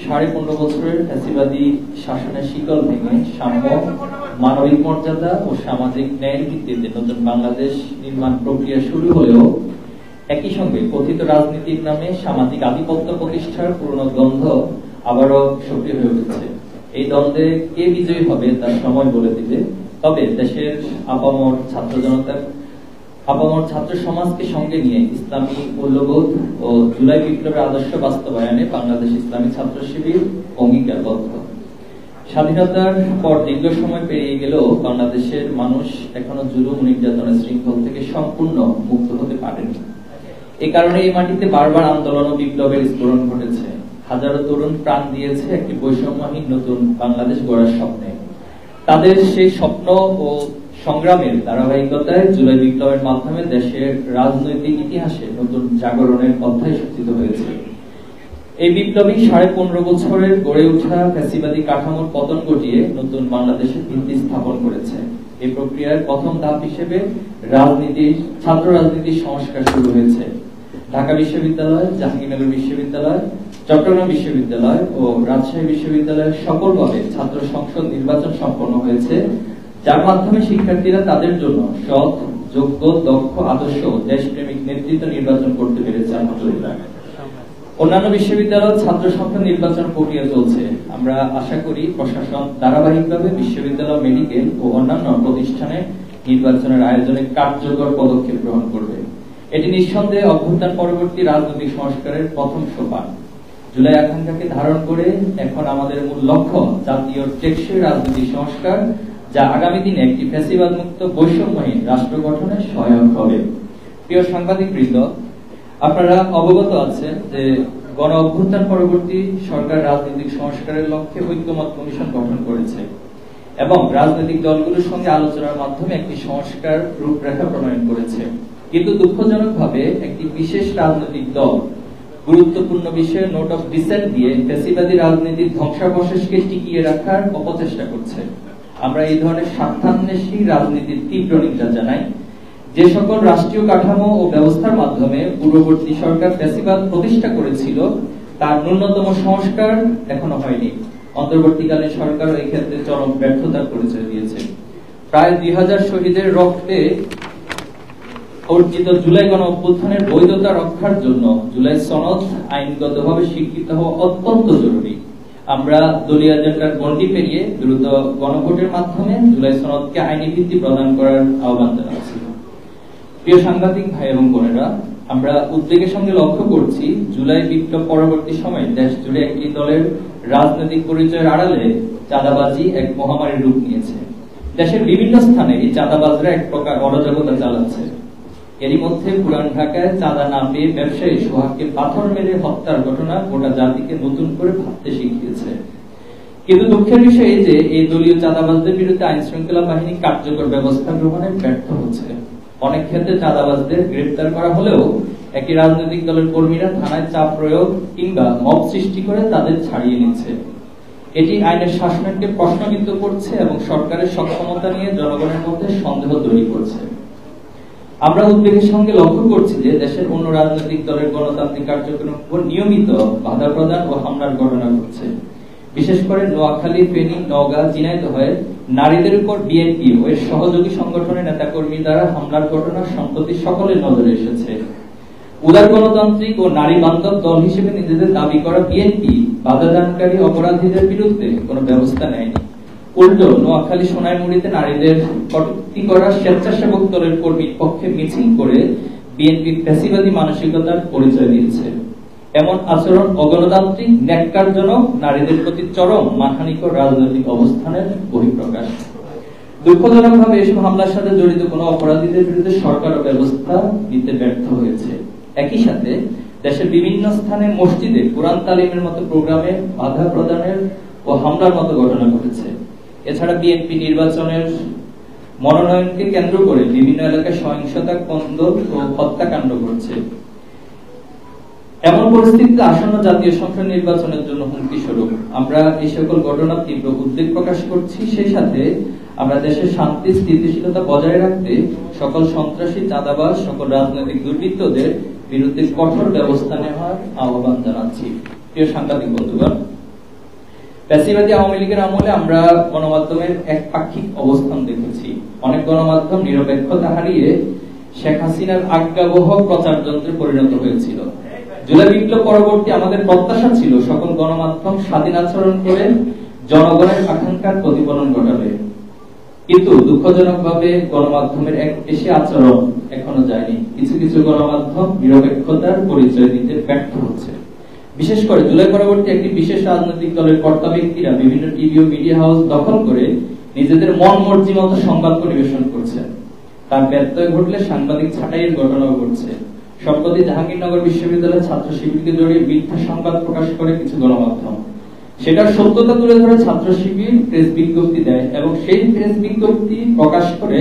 15.5 বছরের ফ্যাসিবাদী শাসনের শিকল ভেঙে সাম্য, মানবিক মর্যাদা ও সামাজিক ন্যায়ের ভিত্তিতে নতুন বাংলাদেশ নির্মাণ প্রক্রিয়া শুরু হলেও একই সঙ্গে কথিত রাজনীতির নামে সামাজিক আধিপত্য প্রতিষ্ঠার পুরনো দ্বন্দ্ব আবারও সক্রিয় হয়ে উঠেছে। এই দ্বন্দ্বে কে বিজয়ী হবে তার সময় বলে দিবে। তবে দেশের আপামর ছাত্র সমাজকে সঙ্গে নিয়ে ইসলামী মূল্যবোধ ও জুলাই বিপ্লবের আদর্শ বাস্তবায়নে বাংলাদেশ ইসলামী ছাত্র শিবির অঙ্গীকারবদ্ধ। স্বাধীনতার পর দীর্ঘ সময় পেরিয়ে গেলেও বাংলাদেশের মানুষ এখনো জুলুম নির্যাতনের শৃঙ্খল থেকে সম্পূর্ণ মুক্ত হতে পারেনি। এই কারণে এই মাটিতে বারবার আন্দোলন ও বিপ্লবের স্ফোরণ ঘটেছে। হাজারো তরুণ প্রাণ দিয়েছে একটি বৈষম্যহীন নতুন বাংলাদেশ গড়ার স্বপ্নে। তাদের সেই স্বপ্ন ও সংগ্রামের ধারাবাহিকতায় জুলাই বিপ্লবের মাধ্যমে দেশের রাজনৈতিক ইতিহাসে নতুন জাগরণের অধ্যায় সূচিত হয়েছে। এই বিপ্লবী 15.5 বছরের গড়ে ওঠা ফ্যাসিবাদী কাঠামোর পতন ঘটিয়ে নতুন বাংলাদেশের ভিত্তি স্থাপন করেছে। এই প্রক্রিয়ার প্রথম ধাপ হিসেবে ছাত্র রাজনীতির সংস্কার শুরু হয়েছে। ঢাকা বিশ্ববিদ্যালয়, জাহাঙ্গীরনগর বিশ্ববিদ্যালয়, চট্টগ্রাম বিশ্ববিদ্যালয় ও রাজশাহী বিশ্ববিদ্যালয়ের সকলভাবে ছাত্র সংসদ নির্বাচন সম্পন্ন হয়েছে, যার মাধ্যমে শিক্ষার্থীরা তাদের জন্য সৎ, যোগ্য, দক্ষ, আদর্শ ও দেশপ্রেমিক নেতৃত্ব নির্বাচন করতে পেরেছে। আলহামদুলিল্লাহ। অন্যান্য বিশ্ববিদ্যালয় ছাত্র সংসদ নির্বাচন প্রক্রিয়া চলছে। আমরা আশা করি প্রশাসন ধারাবাহিকভাবে বিশ্ববিদ্যালয়, মেডিকেল ও অন্যান্য প্রতিষ্ঠানে নির্বাচনের আয়োজনে কার্যকর পদক্ষেপ গ্রহণ করবে। এটি নিঃসন্দেহে অভ্যুত্থান পরবর্তী রাজনৈতিক সংস্কারের প্রথম সোপান। জুলাই আকাঙ্ক্ষাকে ধারণ করে এখন আমাদের মূল লক্ষ্য জাতীয় টেকসই রাজনৈতিক সংস্কার, যা আগামী দিনে একটি ফ্যাসিবাদ মুক্ত বৈষম্যহীন রাষ্ট্র গঠনে সহায়ক হবে। প্রিয় সাংবাদিকবৃন্দ, আপনারা অবগত আছেন যে গণ অভ্যুত্থান পরবর্তী সরকার রাজনৈতিক সংস্কারের লক্ষ্যে ঐক্যমত কমিশন গঠন করেছে এবং রাজনৈতিক দলগুলোর সঙ্গে আলোচনার মাধ্যমে একটি সংস্কার রূপরেখা প্রণয়ন করেছে। কিন্তু দুঃখজনকভাবে একটি বিশেষ রাজনৈতিক দল গুরুত্বপূর্ণ বিষয়ে নোট অফ ডিসেন্ট দিয়ে ফ্যাসিবাদী রাজনীতির ধ্বংসাবশেষকে টিকিয়ে রাখার অপচেষ্টা করছে। আমরা এই ধরনের স্বার্থান্বেষী রাজনীতির তীব্র নিন্দা জানাই। যে সকল রাষ্ট্রীয় কাঠামো ও ব্যবস্থার মাধ্যমে পূর্ববর্তী সরকার ফ্যাসিবাদ প্রতিষ্ঠা করেছিল তার ন্যূনতম সংস্কার এখনো হয়নি। অন্তর্বর্তীকালীন সরকার এই ক্ষেত্রে চরম ব্যর্থতার পরিচয় দিয়েছে। প্রায় 2000 শহীদের রক্তে অর্জিত জুলাই গণ অভ্যুত্থানের বৈধতা রক্ষার জন্য জুলাই সনদ আইনগতভাবে স্বীকৃত হওয়া অত্যন্ত জরুরি। আমরা দলীয় এজেন্ডার গণ্ডি পেরিয়ে দ্রুত গণভোটের মাধ্যমে জুলাই সনদকে আইনি ভিত্তি প্রদান করার আহ্বান জানাচ্ছি। প্রিয় সাংবাদিক ভাই এবং বোনেরা, আমরা উদ্বেগের সঙ্গে লক্ষ্য করছি জুলাই বিপ্লব পরবর্তী সময়ে দেশ জুড়ে একটি দলের রাজনৈতিক পরিচয়ের আড়ালে চাঁদাবাজি এক মহামারীর রূপ নিয়েছে। দেশের বিভিন্ন স্থানে এই চাঁদাবাজরা এক প্রকার অরাজকতা চালাচ্ছে। এরই মধ্যে পুরান ঢাকায় চাঁদা না পেয়ে ব্যবসায়ী সোহাগকে পাথর মেরে হত্যার ঘটনা গোটা জাতিকে নতুন করে ভাবতে শিখিয়েছে। কিন্তু দুঃখের বিষয় এই যে এই দলীয় চাঁদাবাজদের বিরুদ্ধে আইন শৃঙ্খলা বাহিনী কার্যকর ব্যবস্থা গ্রহণে ব্যর্থ হচ্ছে। অনেক ক্ষেত্রে চাঁদাবাজদের গ্রেফতার করা হলেও একই রাজনৈতিক দলের কর্মীরা থানায় চাপ প্রয়োগ কিংবা মব সৃষ্টি করে তাদের ছাড়িয়ে নিচ্ছে। এটি আইনের শাসনকে প্রশ্নবিদ্ধ করছে এবং সরকারের সক্ষমতা নিয়ে জনগণের মধ্যে সন্দেহ তৈরি করছে। আমরা উদ্বেগের সঙ্গে লক্ষ্য করছি যে দেশের অন্য রাজনৈতিক দলের গণতান্ত্রিক কার্যক্রমের উপর নিয়মিত বাধা প্রদান ও হামলার ঘটনা ঘটছে। বিশেষ করে নোয়াখালী, ফেনী, নওগাঁ, ঝিনাইদহে নারীদের উপর বিএনপি ও এর সহযোগী সংগঠনের নেতাকর্মী দ্বারা হামলার ঘটনা সম্প্রতি সকলের নজরে এসেছে। উদার গণতান্ত্রিক ও নারী বান্ধব দল হিসেবে নিজেদের দাবি করা বিএনপি বাধাদানকারী অপরাধীদের বিরুদ্ধে কোনো ব্যবস্থা নেয়নি। উল্টো নোয়াখালী, সোনাইমুড়িতে নারীদের কটূক্তি করা স্বেচ্ছাসেবক দলের কর্মীর পক্ষে মিছিল করে বিএনপি ফ্যাসিবাদী মানসিকতার পরিচয় দিয়েছে। এমন আচরণ অগণতান্ত্রিক, ন্যাক্কারজনক, নারীদের প্রতি চরম মানহানিকর রাজনৈতিক অবস্থানের বহিঃপ্রকাশ। দুঃখজনকভাবে এসব হামলার সাথে জড়িত কোনো অপরাধীদের বিরুদ্ধে সরকার ব্যবস্থা নিতে ব্যর্থ হয়েছে। একই সাথে দেশের বিভিন্ন স্থানে মসজিদে কোরআন তালিমের মতো প্রোগ্রামে বাধা প্রদানের ও হামলার মতো ঘটনা ঘটেছে। এছাড়া বিএনপি নির্বাচনের মনোনয়নকে কেন্দ্র করে বিভিন্ন এলাকায় সহিংসতা, কন্দল ও হত্যাকাণ্ড ঘটছে। এমন পরিস্থিতিতে আসন্ন জাতীয় সংসদ নির্বাচনের জন্য হুমকি স্বরূপ আমরা এই সকল ঘটনার তীব্র উদ্বেগ প্রকাশ করছি। সেই সাথে আমরা দেশের শান্তি স্থিতিশীলতা বজায় রাখতে সকল সন্ত্রাসী, চাঁদাবাজ, সকল রাজনৈতিক দুর্বৃত্তদের বিরুদ্ধে কঠোর ব্যবস্থা নেওয়ার আহ্বান জানাচ্ছি। প্রিয় সাংবাদিক বন্ধুগণ, ফ্যাসিবাদী আওয়ামী লীগের আমলে আমরা গণমাধ্যমের একপাক্ষিক অবস্থান দেখেছি। অনেক গণমাধ্যম নিরপেক্ষতা হারিয়ে শেখ হাসিনার আজ্ঞাবহ প্রচার যন্ত্রে পরিণত হয়েছিল। জুলাই বিপ্লব পরবর্তী আমাদের প্রত্যাশা ছিল সকল গণমাধ্যম স্বাধীন আচরণ করে জনগণের আকাঙ্ক্ষার প্রতিফলন ঘটাবে, কিন্তু দুঃখজনকভাবে গণমাধ্যমের এক পেশি আচরণ এখনো যায়নি। কিছু কিছু গণমাধ্যম নিরপেক্ষতার পরিচয় দিতে ব্যর্থ হচ্ছে। বিশেষ করে জুলাই পরবর্তী একটি বিশেষ রাজনৈতিক দলের কর্তা ব্যক্তিরা বিভিন্ন টিভি ও মিডিয়া হাউস দখল করে নিজেদের মন মর্জি মতো সংবাদ পরিবেশন করছেন। তার ব্যত্যয় ঘটলে সাংবাদিক ছাঁটাইয়ের ঘটনাও ঘটছে। সম্প্রতি জাহাঙ্গীরনগর বিশ্ববিদ্যালয়ের ছাত্র শিবিরকে জড়িয়ে মিথ্যা সংবাদ প্রকাশ করে কিছু গণমাধ্যম সেটার সত্যতা তুলে ধরে ছাত্র শিবির প্রেস বিজ্ঞপ্তি দেয় এবং সেই প্রেস বিজ্ঞপ্তি প্রকাশ করে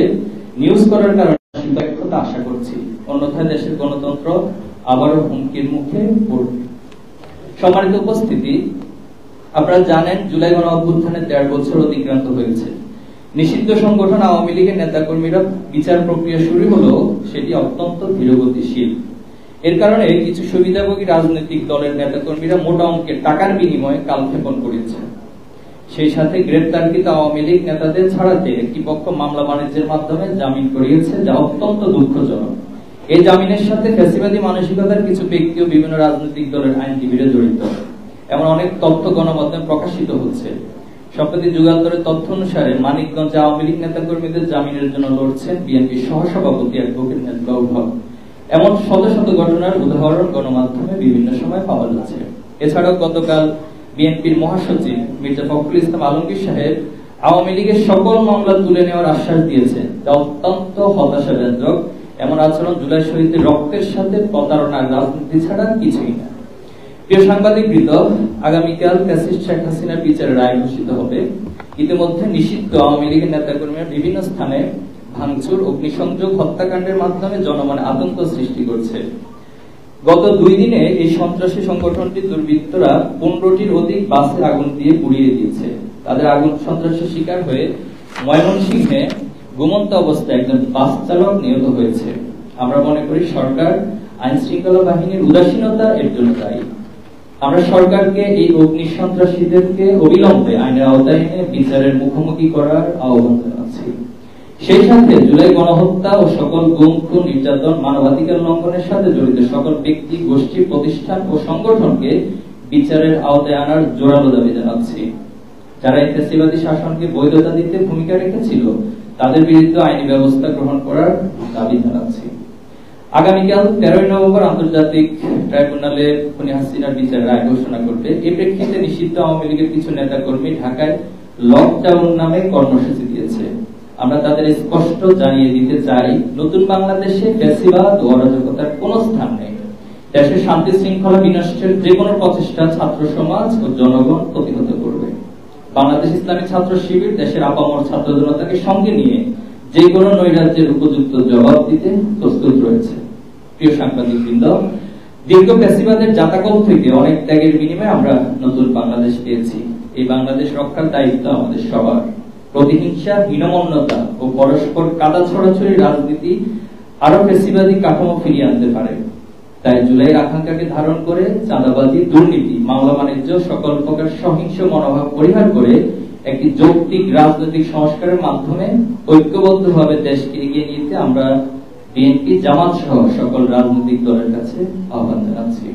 নিউজ করার কারণে নিরপেক্ষতা আশা করছি, অন্যথায় দেশের গণতন্ত্র আবারও হুমকির মুখে পড়বে। সম্মানিত উপস্থিতি, আপনারা জানেন জুলাই গণ অভ্যুত্থানের ১.৫ বছর অতিক্রান্ত হয়েছে। নিষিদ্ধ সংগঠন আওয়ামী লীগের নেতাকর্মীরা বিচার প্রক্রিয়া শুরু হলেও সেটি অত্যন্ত ধীরগতিশীল। এর কারণে কিছু সুবিধাভোগী রাজনৈতিক দলের নেতাকর্মীরা মোটা অঙ্কের টাকার বিনিময়ে কালক্ষেপণ করেছে। সেই সাথে গ্রেপ্তারকৃত আওয়ামী লীগ নেতাদের ছাড়াতে একটি পক্ষ মামলা বাণিজ্যের মাধ্যমে জামিন করিয়েছে, যা অত্যন্ত দুঃখজনক। এই জামিনের সাথে ফ্যাসিবাদী মানসিকতার কিছু ব্যক্তি ও বিভিন্ন রাজনৈতিক দলের আইনজীবীরা জড়িত, এমন অনেক তথ্য গণমাধ্যমে প্রকাশিত হচ্ছে। সম্প্রতি যুগান্তরের তথ্য অনুসারে মানিকগঞ্জে আওয়ামী লীগ নেতাকর্মীদের জামিনের জন্য লড়ছেন বিএনপির সহসভাপতি অ্যাডভোকেট মেজবাহুল হক। এমন শত শত ঘটনার উদাহরণ গণমাধ্যমে বিভিন্ন সময় পাওয়া যাচ্ছে। এছাড়াও গতকাল বিএনপির মহাসচিব মির্জা ফখরুল ইসলাম আলমগীর সাহেব আওয়ামী লীগের সকল মামলা তুলে নেওয়ার আশ্বাস দিয়েছেন, যা অত্যন্ত হতাশাব্যঞ্জক। এমন আচরণ জুলাই শহীদদের রক্তের সাথে প্রতারণার রাজনীতি ছাড়া কিছুই না। প্রিয় সাংবাদিকবৃন্দ, আগামীকাল ফ্যাসিস্ট শেখ হাসিনার বিচারের রায় ঘোষিত হবে। ইতিমধ্যে নিষিদ্ধ আওয়ামী লীগের নেতাকর্মীরা বিভিন্ন স্থানে ভাঙচুর, অগ্নিসংযোগ, হত্যাকাণ্ডের মাধ্যমে জনমনে আতঙ্ক সৃষ্টি করছে। গত 2 দিনে এই সন্ত্রাসী সংগঠনটির দুর্বৃত্তরা 15টির অধিক বাসে আগুন দিয়ে পুড়িয়ে দিয়েছে। তাদের আগুন সন্ত্রাসের শিকার হয়ে ময়মনসিংহে ঘুমন্ত অবস্থায় একজন বাস চালক নিহত হয়েছে। আমরা মনে করি সরকার আইন শৃঙ্খলা বাহিনীর উদাসীনতা এর জন্য দায়ী। আমরা সরকারকে এই অগ্নি সন্ত্রাসীদেরকে অবিলম্বে আইনের আওতায় এনে বিচারের মুখোমুখি করার আহ্বান জানাচ্ছি। সেই সাথে জুলাই গণহত্যা ও সকল গুম, খুন, নির্যাতন, মানবাধিকার লঙ্ঘনের সাথে জড়িত সকল ব্যক্তি, গোষ্ঠী, প্রতিষ্ঠান ও সংগঠনকে বিচারের আওতায় আনার জোরালো দাবি জানাচ্ছি। যারা এই ফ্যাসিবাদী শাসনকে বৈধতা দিতে ভূমিকা রেখেছিল তাদের বিরুদ্ধে আইনি ব্যবস্থা গ্রহণ করার দাবি জানাচ্ছি। আগামীকাল 13 নভেম্বর আন্তর্জাতিক ট্রাইব্যুনালে খুনি হাসিনার বিচারের রায় ঘোষণা করবে। এই প্রেক্ষিতে নিষিদ্ধ আওয়ামী লীগের কিছু নেতাকর্মী ঢাকায় লকডাউন নামে কর্মসূচি দিয়েছে। আমরা তাদের স্পষ্ট জানিয়ে দিতে চাই, নতুন বাংলাদেশে ফ্যাসিবাদ ও অরাজকতার কোনো স্থান নেই। দেশের শান্তি শৃঙ্খলা বিনষ্টের যে কোনো প্রচেষ্টা ছাত্র সমাজ ও জনগণ প্রতিহত করবে। বাংলাদেশ ইসলামী ছাত্র শিবির দেশের আপামর ছাত্র জনতাকে সঙ্গে নিয়ে যে কোনো নৈরাজ্যের উপযুক্ত জবাব দিতে প্রস্তুত রয়েছে। প্রিয় সাংবাদিকবৃন্দ, দীর্ঘ ফ্যাসিবাদের জাতাকল থেকে অনেক ত্যাগের বিনিময়ে আমরা নতুন বাংলাদেশ পেয়েছি। এই বাংলাদেশ রক্ষার দায়িত্ব আমাদের সবার। প্রতিহিংসা, হীনমন্যতা ও পরস্পর কাদা ছড়াছড়ি রাজনীতি আরো ফ্যাসিবাদী কাঠামো ফিরিয়ে আনতে পারে। তাই জুলাইয়ের আকাঙ্ক্ষাকে ধারণ করে চাঁদাবাজি, দুর্নীতি, মামলা বাণিজ্য, সকল প্রকার সহিংস মনোভাব পরিহার করে একটি যৌক্তিক রাজনৈতিক সংস্কারের মাধ্যমে ঐক্যবদ্ধভাবে দেশকে এগিয়ে নিতে আমরা বিএনপি, জামাত সহ সকল রাজনৈতিক দলের কাছে আহ্বান জানাচ্ছি।